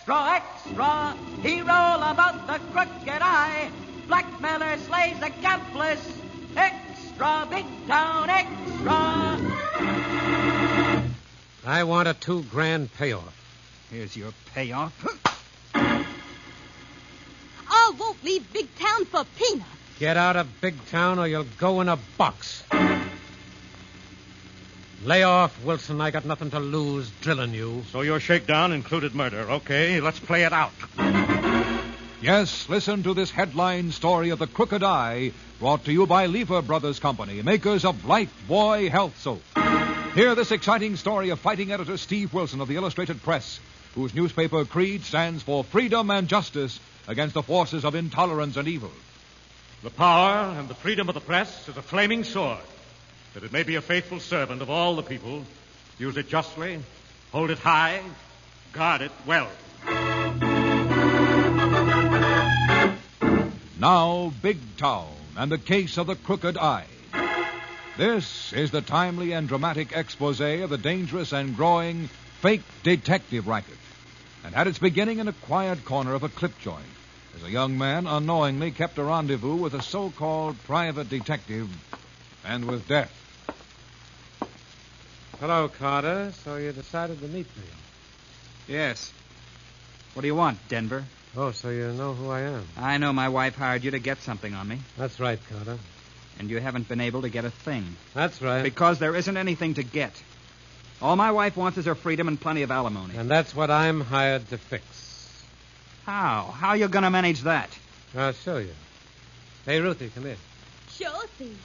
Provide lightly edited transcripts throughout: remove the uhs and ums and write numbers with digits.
Extra, extra, hero about the crooked eye. Blackmailer slays accomplice. Extra, big town, extra. I want a $2,000 payoff. Here's your payoff. I won't leave big town for peanuts. Get out of big town or you'll go in a box. Lay off, Wilson. I got nothing to lose drilling you. So your shakedown included murder. Okay, let's play it out. Yes, listen to this headline story of the Crooked Eye, brought to you by Lever Brothers Company, makers of Life Boy Health Soap. Hear this exciting story of fighting editor Steve Wilson of the Illustrated Press, whose newspaper creed stands for freedom and justice against the forces of intolerance and evil. The power and the freedom of the press is a flaming sword, that it may be a faithful servant of all the people. Use it justly, hold it high, guard it well. Now, Big Town and the case of the Crooked Eye. This is the timely and dramatic expose of the dangerous and growing fake detective racket, and had its beginning in a quiet corner of a clip joint, as a young man unknowingly kept a rendezvous with a so-called private detective and with death. Hello, Carter. So you decided to meet me. Yes. What do you want, Denver? Oh, so you know who I am. I know my wife hired you to get something on me. That's right, Carter. And you haven't been able to get a thing. That's right. Because there isn't anything to get. All my wife wants is her freedom and plenty of alimony. And that's what I'm hired to fix. How? How are you going to manage that? I'll show you. Hey, Ruthie, come here. Sure thing.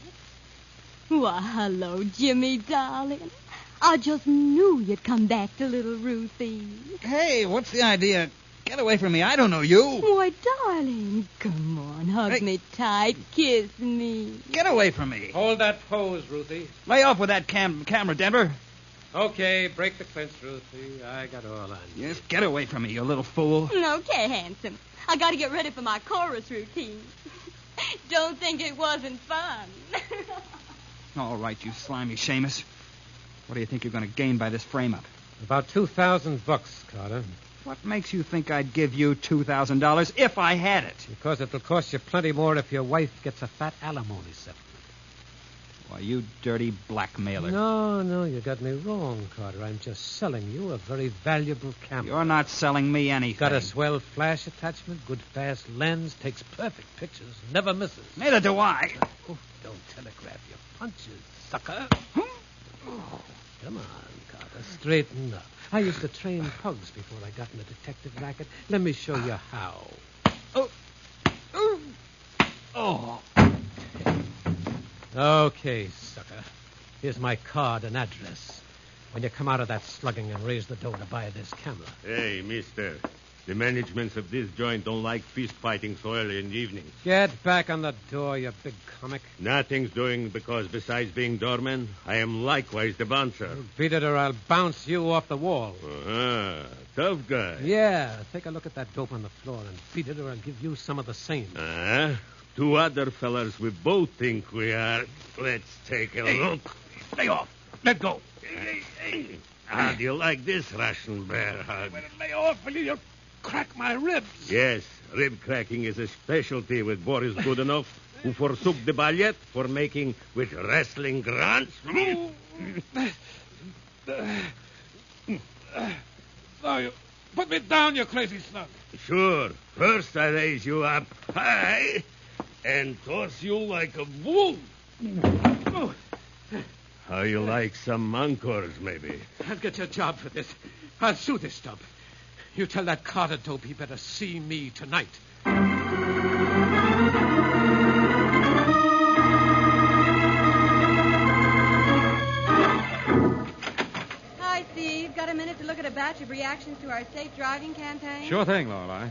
Why, hello, Jimmy, darling. I just knew you'd come back to little Ruthie. Hey, what's the idea? Get away from me. I don't know you. Why, darling, come on, hug me tight, kiss me. Get away from me. Hold that pose, Ruthie. Lay off with that camera, Denver. Okay, break the clinch, Ruthie. I got all on you. Yes, get away from me, you little fool. Okay, handsome. I got to get ready for my chorus routine. Don't think it wasn't fun. All right, you slimy Seamus. What do you think you're going to gain by this frame-up? About $2,000, Carter. What makes you think I'd give you $2,000 if I had it? Because it'll cost you plenty more if your wife gets a fat alimony settlement. Why, you dirty blackmailer. No, you got me wrong, Carter. I'm just selling you a very valuable camera. You're not selling me anything. Got a swell flash attachment, good fast lens, takes perfect pictures, never misses. Neither do I. Oh, don't telegraph your punches, sucker. Oh, come on, Carter, straighten up. I used to train pugs before I got in the detective racket. Let me show you how. Oh. Okay, sucker. Here's my card and address. When you come out of that slugging and raise the dough to buy this camera. Hey, mister. The managements of this joint don't like fist fighting so early in the evening. Get back on the door, you big comic. Nothing's doing because besides being doorman, I am likewise the bouncer. Beat it or I'll bounce you off the wall. Uh-huh. Tough guy. Yeah, take a look at that dope on the floor and beat it or I'll give you some of the same. Two other fellas we both think we are. Let's take a look. Lay off. Let go. How do you like this Russian bear hug? Well, lay off, will you? You'll crack my ribs. Yes, rib cracking is a specialty with Boris Godunov, who forsook the ballet for making with wrestling grunts. So you put me down, you crazy snug. Sure. First I raise you up high and toss you like a bull. How you like some encores, maybe? I'll get you a job for this. I'll sue this stub. You tell that Carter dope he better see me tonight. Hi, Steve. Got a minute to look at a batch of reactions to our safe driving campaign? Sure thing, Lorelei.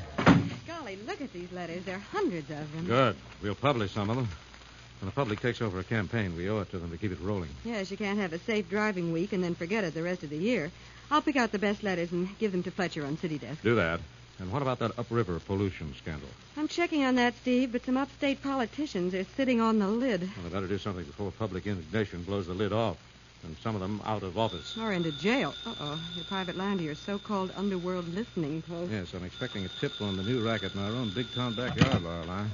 Golly, look at these letters. There are hundreds of them. Good. We'll publish some of them. When the public takes over a campaign, we owe it to them to keep it rolling. Yes, you can't have a safe driving week and then forget it the rest of the year. I'll pick out the best letters and give them to Fletcher on City Desk. Do that. And what about that upriver pollution scandal? I'm checking on that, Steve, but some upstate politicians are sitting on the lid. Well, they better do something before public indignation blows the lid off. and some of them out of office. Or into jail. Uh-oh. Your private line to your so-called underworld listening post. Yes, I'm expecting a tip on the new racket in our own big-town backyard, Lorelei.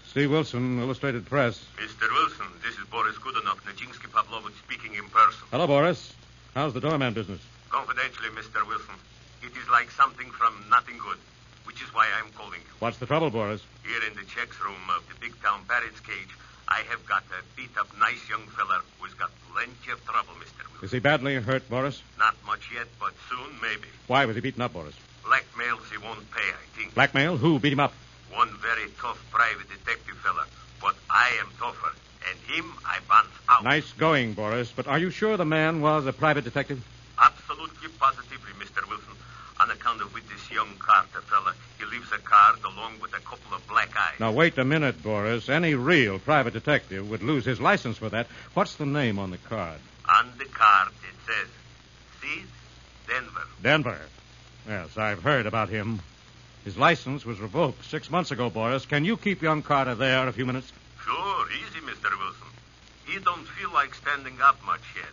Steve Wilson, Illustrated Press. Mr. Wilson, this is Boris Goodenough, Nijinsky Pavlovich speaking in person. Hello, Boris. How's the doorman business? Confidentially, Mr. Wilson, it is like something from nothing good, which is why I'm calling you. What's the trouble, Boris? Here in the checks room of the big town parrot's cage, I have got a beat-up nice young feller who's got plenty of trouble, Mr. Wilson. Is he badly hurt, Boris? Not much yet, but soon, maybe. Why was he beaten up, Boris? Blackmails he won't pay, I think. Blackmail? Who beat him up? One very tough private detective fella, but I am tougher, and him I bounce out. Nice going, Boris, but are you sure the man was a private detective? Absolutely, positively, Mr. Wilson. On account of with this young Carter fella, he leaves a card along with a couple of black eyes. Now, wait a minute, Boris. Any real private detective would lose his license for that. What's the name on the card? On the card, it says, Sid Denver. Denver. Yes, I've heard about him. His license was revoked 6 months ago, Boris. Can you keep young Carter there a few minutes? Sure, easy, Mr. Wilson. He don't feel like standing up much yet,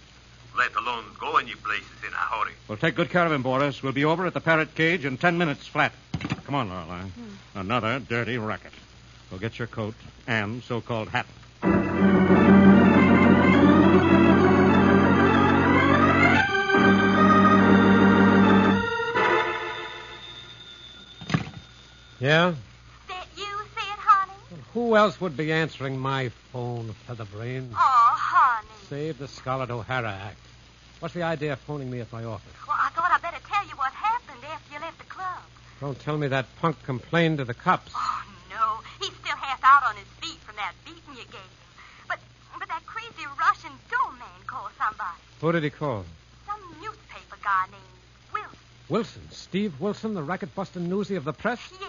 let alone go any places in a hurry. Well, take good care of him, Boris. We'll be over at the parrot cage in 10 minutes flat. Come on, Lorelei. Another dirty racket. We'll get your coat and so-called hat. Yeah? That you, Sid, honey? Who else would be answering my phone, Featherbrain? Oh, honey. Save the Scarlett O'Hara Act. What's the idea of phoning me at my office? Well, I thought I'd better tell you what happened after you left the club. Don't tell me that punk complained to the cops. Oh, no. He's still half out on his feet from that beating you gave him. But that crazy Russian doorman called somebody. Who did he call? Some newspaper guy named Wilson. Wilson. Steve Wilson, the racket-busting newsie of the press? Yeah,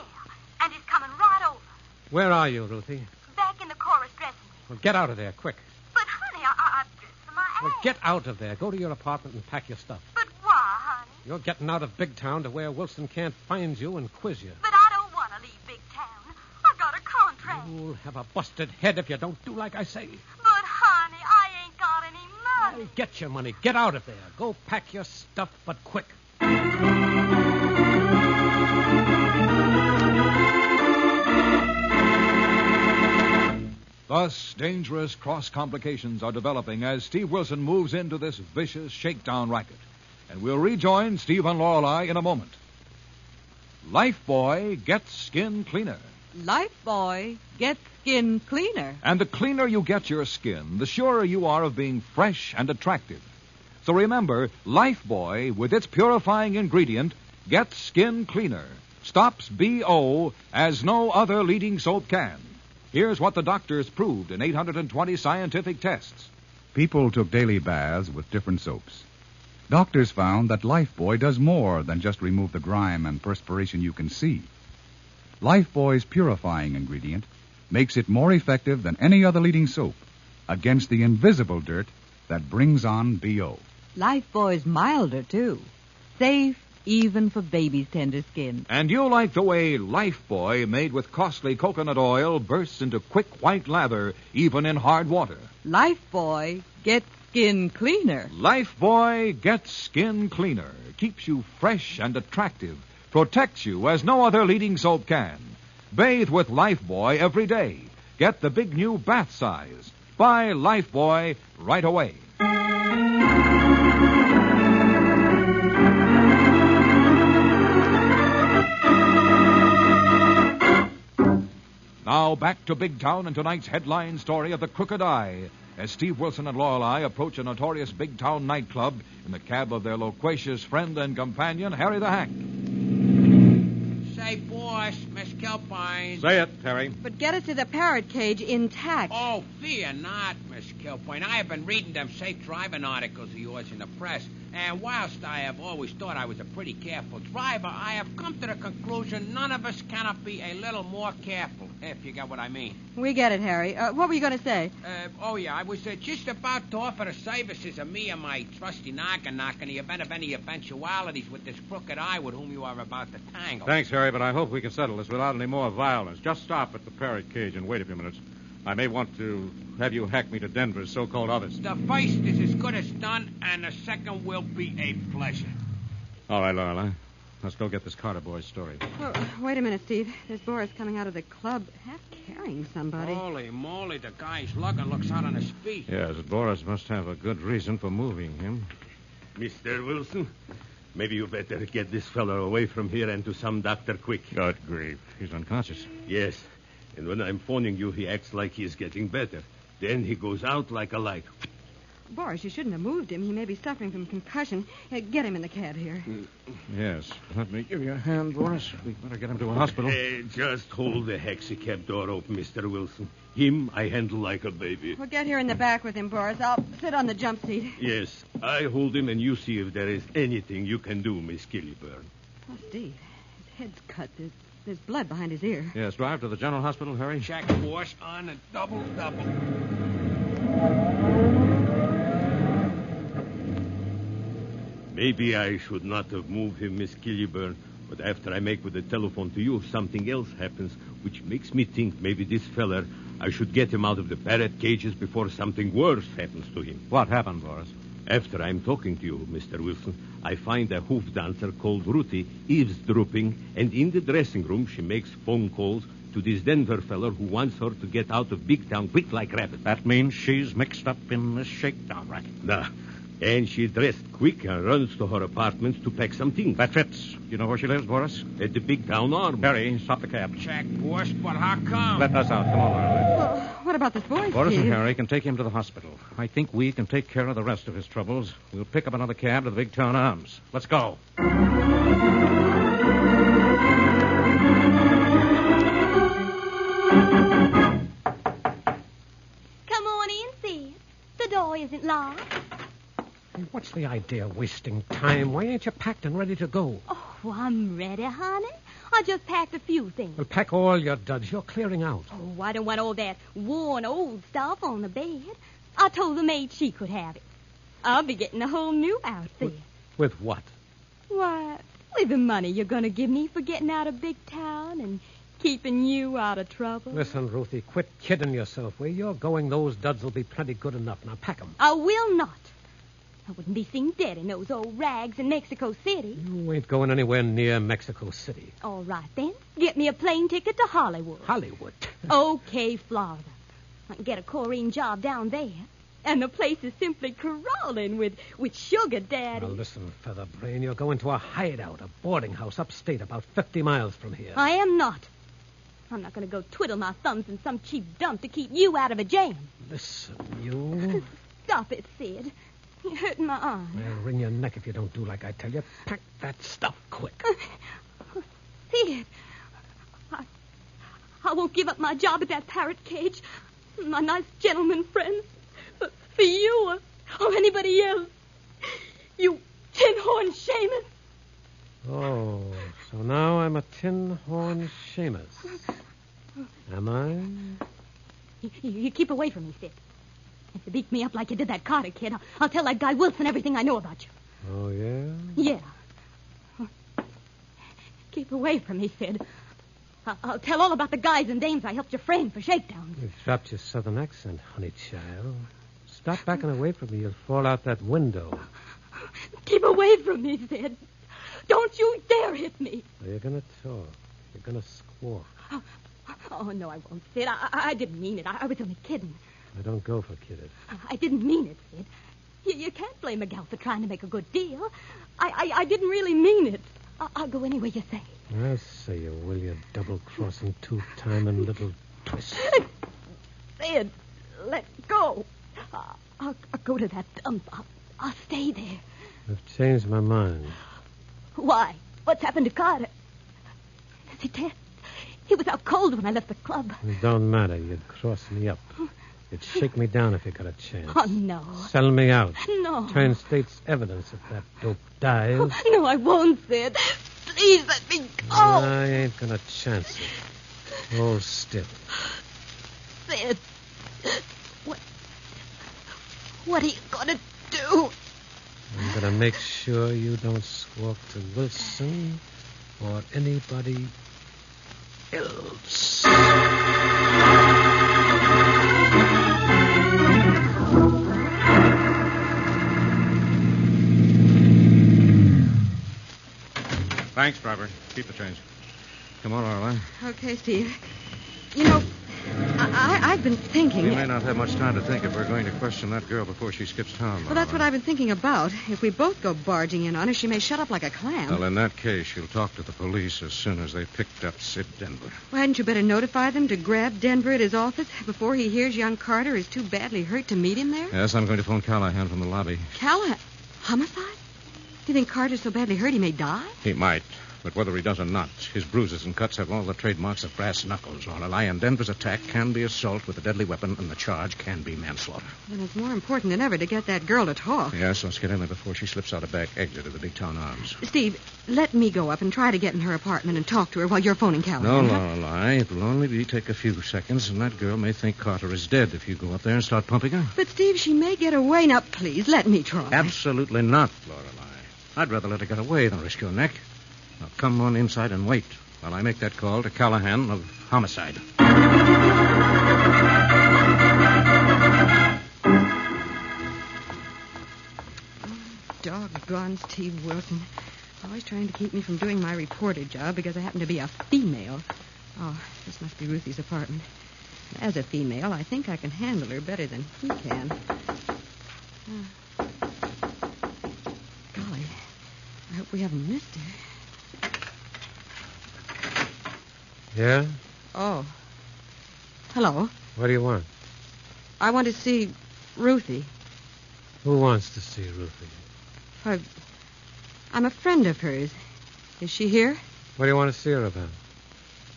and he's coming right over. Where are you, Ruthie? Back in the chorus dressing room. Well, get out of there, quick. But, honey, I've dressed for my act. Well, get out of there. Go to your apartment and pack your stuff. But why, honey? You're getting out of Big Town to where Wilson can't find you and quiz you. But I don't want to leave Big Town. I've got a contract. You'll have a busted head if you don't do like I say. But, honey, I ain't got any money. Hey, get your money. Get out of there. Go pack your stuff, but quick. Thus, dangerous cross complications are developing as Steve Wilson moves into this vicious shakedown racket. And we'll rejoin Steve and Lorelei in a moment. Lifebuoy gets skin cleaner. Lifebuoy gets skin cleaner. And the cleaner you get your skin, the surer you are of being fresh and attractive. So remember, Lifebuoy, with its purifying ingredient, gets skin cleaner. Stops BO as no other leading soap can. Here's what the doctors proved in 820 scientific tests. People took daily baths with different soaps. Doctors found that Lifebuoy does more than just remove the grime and perspiration you can see. Lifebuoy's purifying ingredient makes it more effective than any other leading soap against the invisible dirt that brings on BO. Lifebuoy's milder, too. Safe even for baby's tender skin. And you like the way Lifebuoy, made with costly coconut oil, bursts into quick white lather even in hard water. Lifebuoy gets skin cleaner. Lifebuoy gets skin cleaner, keeps you fresh and attractive, protects you as no other leading soap can. Bathe with Lifebuoy every day. Get the big new bath size. Buy Lifebuoy right away. Now back to Big Town and tonight's headline story of the Crooked Eye, as Steve Wilson and Lorelei approach a notorious Big Town nightclub in the cab of their loquacious friend and companion, Harry the Hack. Say, boss, Miss Kilpine. Say it, Harry. But get it to the parrot cage intact. Oh, fear not, Miss Kilpine. I have been reading them safe driving articles of yours in the press, and whilst I have always thought I was a pretty careful driver, I have come to the conclusion none of us cannot be a little more careful, if you get what I mean. We get it, Harry. What were you going to say? I was just about to offer the services of me and my trusty knock in the event of any eventualities with this crooked eye with whom you are about to tangle. Thanks, Harry, but I hope we can settle this without any more violence. Just stop at the parrot cage and wait a few minutes. I may want to have you hack me to Denver's so-called office. The first is as good as done, and the second will be a pleasure. All right, Lorelei. Let's go get this Carter boy's story. Oh, wait a minute, Steve. There's Boris coming out of the club, half carrying somebody. Holy moly, the guy's lugging looks out on his feet. Yes, Boris must have a good reason for moving him. Mr. Wilson, maybe you better get this fellow away from here and to some doctor quick. Good grief. He's unconscious. Yes. And when I'm phoning you, he acts like he's getting better. Then he goes out like a light. Boris, you shouldn't have moved him. He may be suffering from concussion. Get him in the cab here. Yes. Let me give you a hand, Boris. We better get him to a hospital. Just hold the hexicab door open, Mr. Wilson. Him I handle like a baby. Well, get here in the back with him, Boris. I'll sit on the jump seat. Yes, I hold him, and you see if there is anything you can do, Miss Killyburn. Oh, Steve, his head's cut. There's blood behind his ear. Yes, drive to the general hospital, hurry. Check force on a double-double. Maybe I should not have moved him, Miss Killyburn, but after I make with the telephone to you, something else happens, which makes me think maybe this feller, I should get him out of the parrot cages before something worse happens to him. What happened, Boris? After I'm talking to you, Mr. Wilson, I find a hoof dancer called Ruthie eavesdropping, and in the dressing room she makes phone calls to this Denver feller who wants her to get out of Big Town quick like rabbit. That means she's mixed up in this shakedown racket. Nah. And she dressed quick and runs to her apartments to pack some things. That fits. You know where she lives, Boris? At the Big Town Arm. Harry, stop the cab. Check force, but how come? Let us out. Come on, Lorelei. Well, what about this boy, Boris Steve? and Harry can take him to the hospital. I think we can take care of the rest of his troubles. We'll pick up another cab to the Big Town Arms. Let's go. Come on in, Sid. The door isn't locked. Hey, what's the idea of wasting time? Why ain't you packed and ready to go? Oh, I'm ready, honey. I just packed a few things. Well, pack all your duds. You're clearing out. Oh, I don't want all that worn old stuff on the bed. I told the maid she could have it. I'll be getting a whole new outfit. With what? Why, with the money you're going to give me for getting out of Big Town and keeping you out of trouble. Listen, Ruthie, quit kidding yourself. Where you're going, those duds will be plenty good enough. Now, pack 'em. I will not. I wouldn't be seen dead in those old rags in Mexico City. You ain't going anywhere near Mexico City. All right, then. Get me a plane ticket to Hollywood. Hollywood? Okay, Florida. I can get a Corrine job down there. And the place is simply crawling with sugar daddy. Now, listen, Featherbrain, you're going to a hideout, a boarding house upstate, about 50 miles from here. I am not. I'm not going to go twiddle my thumbs in some cheap dump to keep you out of a jam. Listen, you... Stop it, Sid. You're hurting my arm. I'll wring your neck if you don't do like I tell you. Pack that stuff quick. Sid, I won't give up my job at that parrot cage. My nice gentleman friends. But for you or anybody else, you tin-horn shamus. Oh, so now I'm a tin-horn shamus. Am I? You keep away from me, Sid. If you beat me up like you did that Carter kid, I'll tell that guy Wilson everything I know about you. Oh, yeah? Yeah. Keep away from me, Sid. I'll tell all about the guys and dames I helped you frame for shakedowns. You've dropped your southern accent, honey child. Stop backing away from me. You'll fall out that window. Keep away from me, Sid. Don't you dare hit me. Well, you're going to talk. You're going to squawk. Oh, no, I won't, Sid. I didn't mean it. I was only kidding. I don't go for kidding. I didn't mean it, Sid. You can't blame a gal for trying to make a good deal. I didn't really mean it. I'll go any way you say. I'll say you will, you double-crossing, two-timing little twist. Sid, let go. I'll go to that dump. I'll stay there. I've changed my mind. Why? What's happened to Carter? Is he dead? He was out cold when I left the club. It don't matter. You'd cross me up. You'd shake me down if you got a chance. Oh, no. Sell me out. No. Turn state's evidence if that dope dies. Oh, no, I won't, Sid. Please let me go. I ain't gonna chance it. Hold still. Sid, what are you gonna do? I'm gonna make sure you don't squawk to Wilson or anybody else. Thanks, driver. Keep the change. Come on, Lorelei. Okay, Steve. You know, I've been thinking... We may not have much time to think if we're going to question that girl before she skips town, Well, that's what I've been thinking about. If we both go barging in on her, she may shut up like a clam. Well, in that case, she'll talk to the police as soon as they picked up Sid Denver. Well, hadn't you better notify them to grab Denver at his office before he hears young Carter is too badly hurt to meet him there? Yes, I'm going to phone Callahan from the lobby. Callahan? Homicide? Do you think Carter's so badly hurt he may die? He might. But whether he does or not, his bruises and cuts have all the trademarks of brass knuckles. Lorelei, and Denver's attack can be assault with a deadly weapon, and the charge can be manslaughter. Then it's more important than ever to get that girl to talk. Yes, let's get in there before she slips out a back exit of the Big Town Arms. Steve, let me go up and try to get in her apartment and talk to her while you're phoning Callahan. No, Lorelei. It will only take a few seconds, and that girl may think Carter is dead if you go up there and start pumping her. But, Steve, she may get away. Now, please, let me try. Absolutely not, Lorelei. I'd rather let her get away than risk your neck. Now, come on inside and wait while I make that call to Callahan of homicide. Doggone Steve Wilson. Always trying to keep me from doing my reporter job because I happen to be a female. Oh, this must be Ruthie's apartment. As a female, I think I can handle her better than he can. Golly, I hope we haven't missed her. Yeah? Oh. Hello. What do you want? I want to see Ruthie. Who wants to see Ruthie? I'm a friend of hers. Is she here? What do you want to see her about?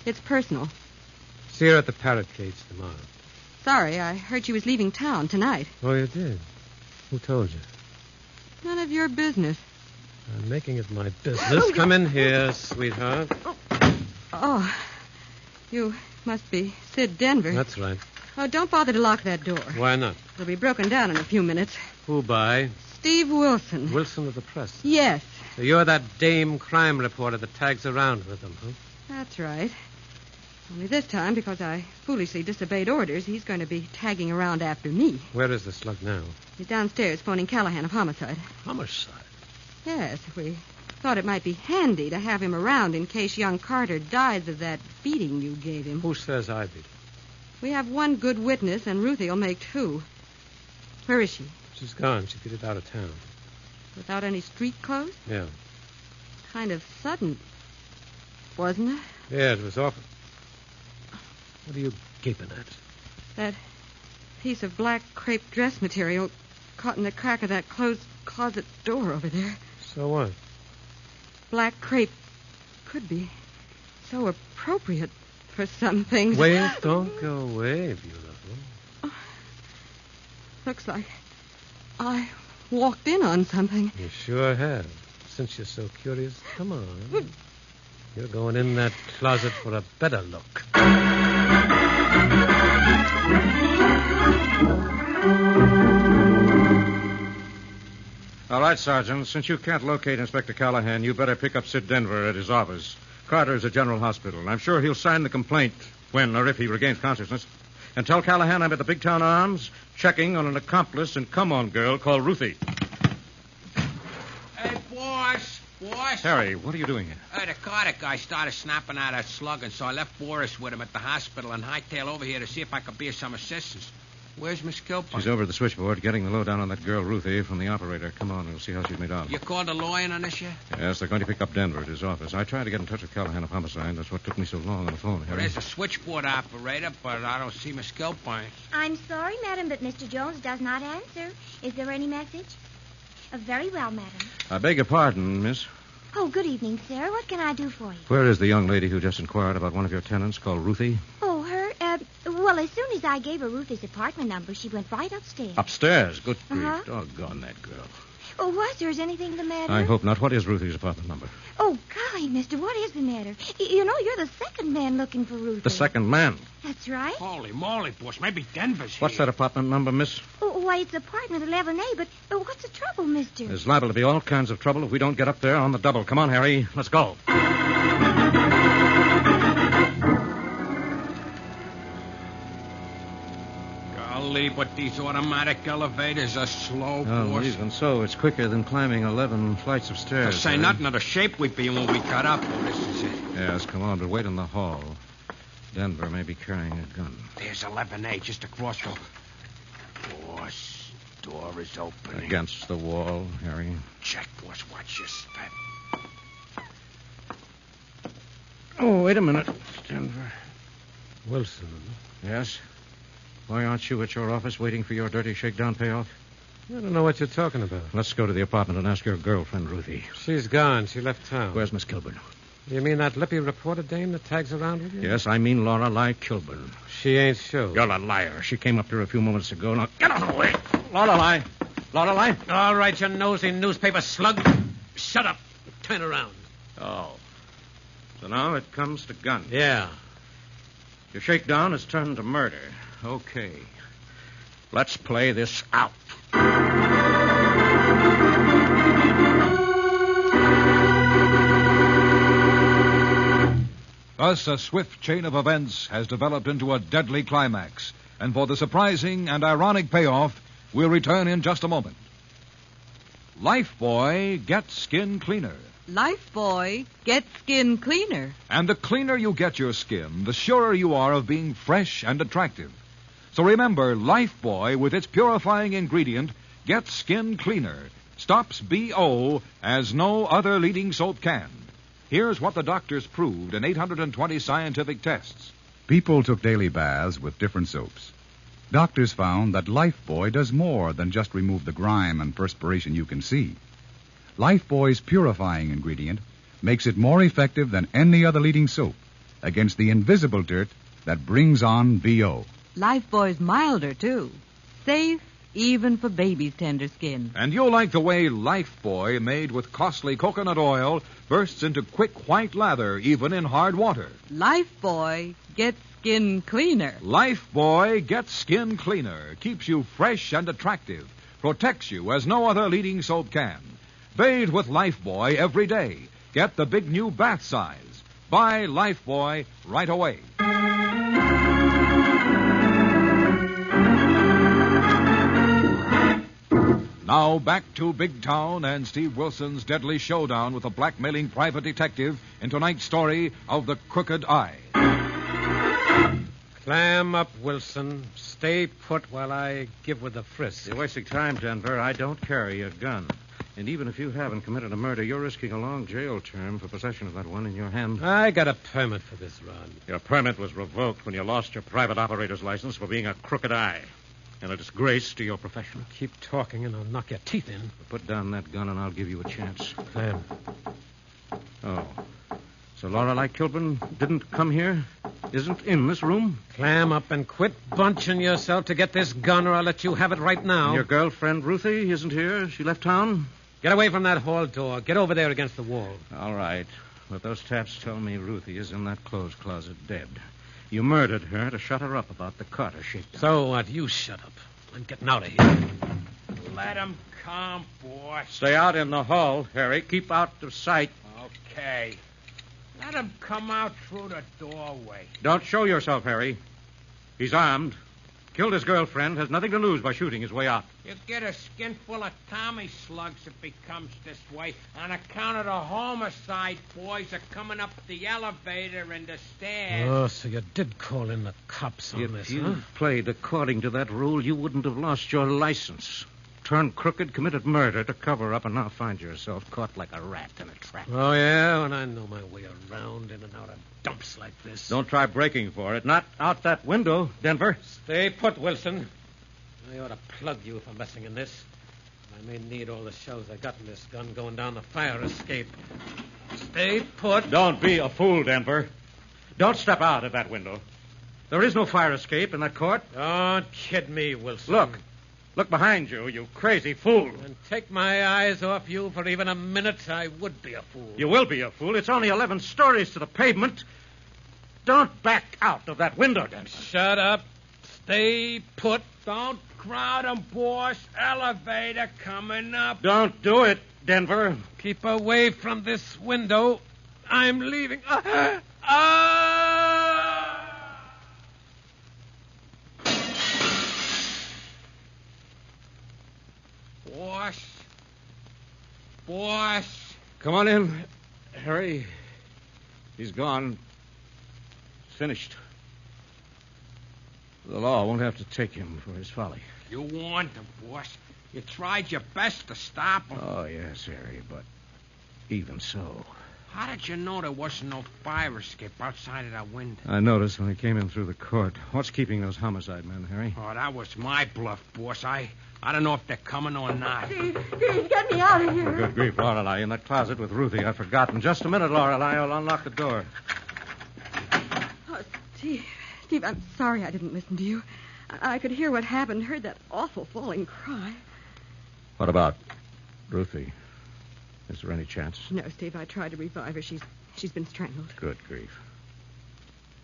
It's personal. See her at the Parrot Cage tomorrow. Sorry, I heard she was leaving town tonight. Oh, you did? Who told you? None of your business. I'm making it my business. Come in here, sweetheart. Oh, you must be Sid Denver. That's right. Oh, don't bother to lock that door. Why not? It'll be broken down in a few minutes. Who by? Steve Wilson. Wilson of the Press? Yes. So you're that dame crime reporter that tags around with them, huh? That's right. Only this time, because I foolishly disobeyed orders, he's going to be tagging around after me. Where is the slug now? He's downstairs phoning Callahan of homicide. Homicide? Yes, we thought it might be handy to have him around in case young Carter dies of that beating you gave him. Who says I beat him? We have one good witness, and Ruthie will make two. Where is she? She's gone. She beat it out of town. Without any street clothes? Yeah. Kind of sudden, wasn't it? Yeah, it was awful. What are you gaping at? That piece of black crepe dress material caught in the crack of that closed closet door over there. So what? Black crepe could be so appropriate for some things. Wait, don't go away, beautiful. Looks like I walked in on something. You sure have. Since you're so curious, come on. You're going in that closet for a better look. All right, Sergeant. Since you can't locate Inspector Callahan, you better pick up Sid Denver at his office. Carter's at General Hospital. I'm sure he'll sign the complaint when or if he regains consciousness. And tell Callahan I'm at the Big Town Arms, checking on an accomplice and come-on girl called Ruthie. Hey, boss. Harry, what are you doing here? The Carter guy started snapping out that slug, and so I left Boris with him at the hospital and hightailed over here to see if I could be of some assistance. Where's Miss Kilpin? She's over at the switchboard getting the lowdown on that girl Ruthie from the operator. Come on, we'll see how she's made out. You called a lawyer on this yet? Yes, they're going to pick up Denver at his office. I tried to get in touch with Callahan of homicide. That's what took me so long on the phone, Well, Harry. there's a switchboard operator, but I don't see Miss Kilpin. I'm sorry, madam, but Mr. Jones does not answer. Is there any message? Very well, madam. I beg your pardon, miss. Oh, good evening, sir. What can I do for you? Where is the young lady who just inquired about one of your tenants called Ruthie? Oh, her? Well, as soon as I gave her Ruthie's apartment number, she went right upstairs. Upstairs? Good grief. Uh-huh. Doggone that girl. Oh, what, sir? Is anything the matter? I hope not. What is Ruthie's apartment number? Oh, golly, mister, what is the matter? You know, you're the second man looking for Ruthie. The second man. That's right. Holy moly, boss. Maybe Denver's here. What's that apartment number, miss? Oh, why, it's apartment 11A, but what's the trouble, mister? There's liable to be all kinds of trouble if we don't get up there on the double. Come on, Harry. Let's go. Golly, but these automatic elevators are slow, Oh, boss. even so, it's quicker than climbing 11 flights of stairs. To say nothing of the shape we'd be in when we got up. Oh, this is it. Yes, come on, but wait in the hall. Denver may be carrying a gun. There's 11A just across from... Boss, door is opening. Against the wall, Harry. Check, boss. Watch your step. Oh, wait a minute, Denver. Wilson. Yes? Why aren't you at your office waiting for your dirty shakedown payoff? I don't know what you're talking about. Let's go to the apartment and ask your girlfriend, Ruthie. She's gone. She left town. Where's Miss Kilburn? You mean that lippy reporter dame that tags around with you? Yes, I mean Lorelei Kilburn. She ain't sure. You're a liar. She came up here a few moments ago. Now, get out of the way. Lorelei. Lorelei. All right, you nosy newspaper slug. Shut up. Turn around. Oh. So now it comes to guns. Yeah. Your shakedown has turned to murder. Okay. Let's play this out. Thus, a swift chain of events has developed into a deadly climax. And for the surprising and ironic payoff, we'll return in just a moment. Lifebuoy gets skin cleaner. Lifebuoy gets skin cleaner. And the cleaner you get your skin, the surer you are of being fresh and attractive. So remember, Lifebuoy, with its purifying ingredient, gets skin cleaner, stops BO as no other leading soap can. Here's what the doctors proved in 820 scientific tests. People took daily baths with different soaps. Doctors found that Lifebuoy does more than just remove the grime and perspiration you can see. Lifebuoy's purifying ingredient makes it more effective than any other leading soap against the invisible dirt that brings on BO. Lifebuoy's milder, too. Safe even for baby's tender skin. And you'll like the way Lifebuoy, made with costly coconut oil, bursts into quick white lather even in hard water. Lifebuoy gets skin cleaner. Lifebuoy gets skin cleaner, keeps you fresh and attractive, protects you as no other leading soap can. Bathe with Lifebuoy every day. Get the big new bath size. Buy Lifebuoy right away. Now back to Big Town and Steve Wilson's deadly showdown with a blackmailing private detective in tonight's story of The Crooked Eye. Clam up, Wilson. Stay put while I give with the frisk. You're wasting time, Denver. I don't carry a gun. And even if you haven't committed a murder, you're risking a long jail term for possession of that one in your hand. I got a permit for this run. Your permit was revoked when you lost your private operator's license for being a crooked eye. And a disgrace to your profession. Keep talking and I'll knock your teeth in. Put down that gun and I'll give you a chance. Clam. Oh. So Lorelei Kilburn didn't come here? Isn't in this room? Clam up and quit bunching yourself to get this gun or I'll let you have it right now. And your girlfriend, Ruthie, isn't here? She left town? Get away from that hall door. Get over there against the wall. All right. But those taps tell me Ruthie is in that clothes closet dead. You murdered her to shut her up about the Carter shakedown. So what? You shut up. I'm getting out of here. Let him come, boss. Stay out in the hall, Harry. Keep out of sight. Okay. Let him come out through the doorway. Don't show yourself, Harry. He's armed. Killed his girlfriend. Has nothing to lose by shooting his way out. You get a skin full of Tommy slugs if it comes this way. On account of the homicide, boys are coming up the elevator and the stairs. Oh, so you did call in the cops on this, If you huh? played according to that rule, you wouldn't have lost your license. Turned crooked, committed murder to cover up, and now find yourself caught like a rat in a trap. Oh, yeah? And I know my way around in and out of dumps like this. Don't try breaking for it. Not out that window, Denver. Stay put, Wilson. I ought to plug you for messing in this. I may need all the shells I got in this gun going down the fire escape. Stay put. Don't be a fool, Denver. Don't step out of that window. There is no fire escape in that court. Don't kid me, Wilson. Look. Look behind you, you crazy fool. And take my eyes off you for even a minute, I would be a fool. You will be a fool. It's only 11 stories to the pavement. Don't back out of that window, Denver. Shut up. Stay put. Don't crowd him, boss. Elevator coming up. Don't do it, Denver. Keep away from this window. I'm leaving. Come on in, Harry. He's gone. Finished. The law won't have to take him for his folly. You warned him, boss. You tried your best to stop him. Oh, yes, Harry, but even so. How did you know there wasn't no fire escape outside of that window? I noticed when he came in through the court. What's keeping those homicide men, Harry? Oh, that was my bluff, boss. I don't know if they're coming or not. Steve, get me out of here. Oh, good grief, Lorelei. In that closet with Ruthie. I've forgotten. Just a minute, Lorelei. I'll unlock the door. Oh, Steve, I'm sorry I didn't listen to you. I could hear what happened, heard that awful falling cry. What about Ruthie? Is there any chance? No, Steve, I tried to revive her. She's been strangled. Good grief.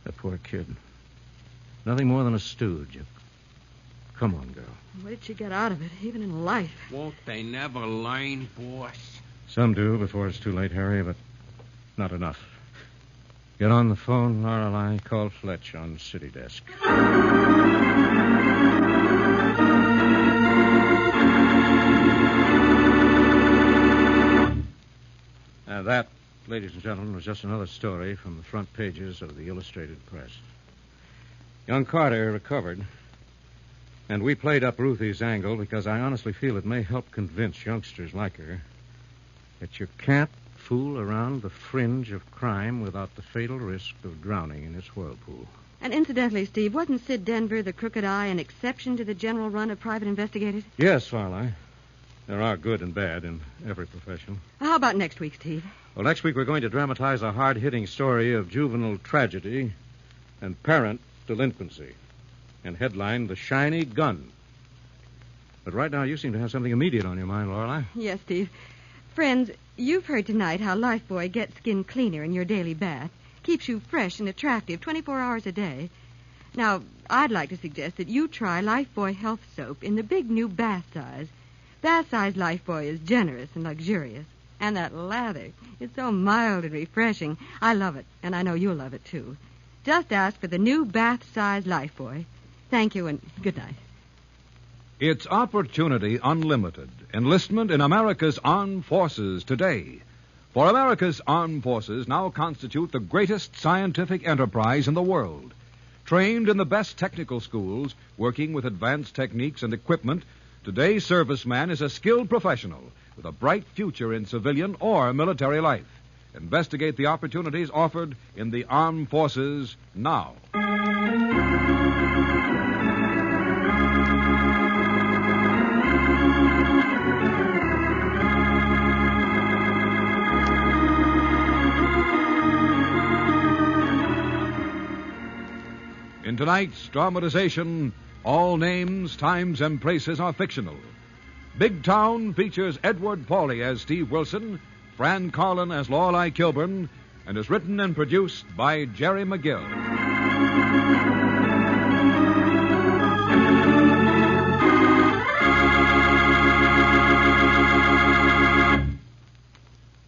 That poor kid. Nothing more than a stooge. Come on, girl. What did she get out of it, even in life? Won't they never learn, boss? Some do before it's too late, Harry, but not enough. Get on the phone, Lorelei. Call Fletch on City Desk. And that, ladies and gentlemen, was just another story from the front pages of the Illustrated Press. Young Carter recovered, and we played up Ruthie's angle because I honestly feel it may help convince youngsters like her that you can't fool around the fringe of crime without the fatal risk of drowning in its whirlpool. And incidentally, Steve, wasn't Sid Denver, the Crooked Eye, an exception to the general run of private investigators? Yes, Lorelei. There are good and bad in every profession. How about next week, Steve? Well, next week we're going to dramatize a hard-hitting story of juvenile tragedy and parent delinquency, and headline The Shiny Gun. But right now you seem to have something immediate on your mind, Lorelei. Yes, Steve. Friends, you've heard tonight how Lifebuoy gets skin cleaner in your daily bath, keeps you fresh and attractive 24 hours a day. Now, I'd like to suggest that you try Lifebuoy Health Soap in the big new bath size. Bath size Lifebuoy is generous and luxurious. And that lather, it's so mild and refreshing. I love it, and I know you'll love it, too. Just ask for the new bath size Lifebuoy. Thank you, and good night. It's opportunity unlimited. Enlistment in America's armed forces today. For America's armed forces now constitute the greatest scientific enterprise in the world. Trained in the best technical schools, working with advanced techniques and equipment, today's serviceman is a skilled professional with a bright future in civilian or military life. Investigate the opportunities offered in the armed forces now. In tonight's dramatization, all names, times, and places are fictional. Big Town features Edward Pauly as Steve Wilson, Fran Carlin as Lorelei Kilburn, and is written and produced by Jerry McGill.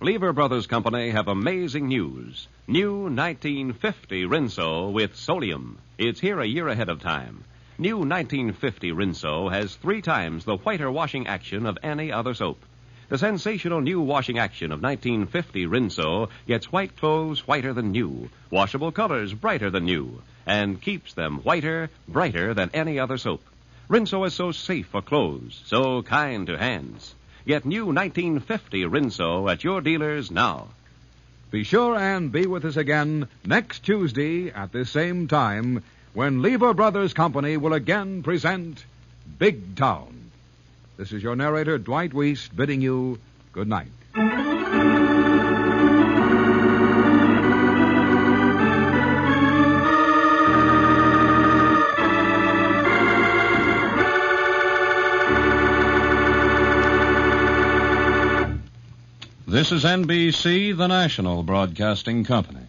Lever Brothers Company have amazing news. New 1950 Rinso with Solium. It's here a year ahead of time. New 1950 Rinso has 3 times the whiter washing action of any other soap. The sensational new washing action of 1950 Rinso gets white clothes whiter than new, washable colors brighter than new, and keeps them whiter, brighter than any other soap. Rinso is so safe for clothes, so kind to hands. Get new 1950 Rinso at your dealers now. Be sure and be with us again next Tuesday at this same time when Lever Brothers Company will again present Big Town. This is your narrator, Dwight Weiss, bidding you good night. This is NBC, the national broadcasting company.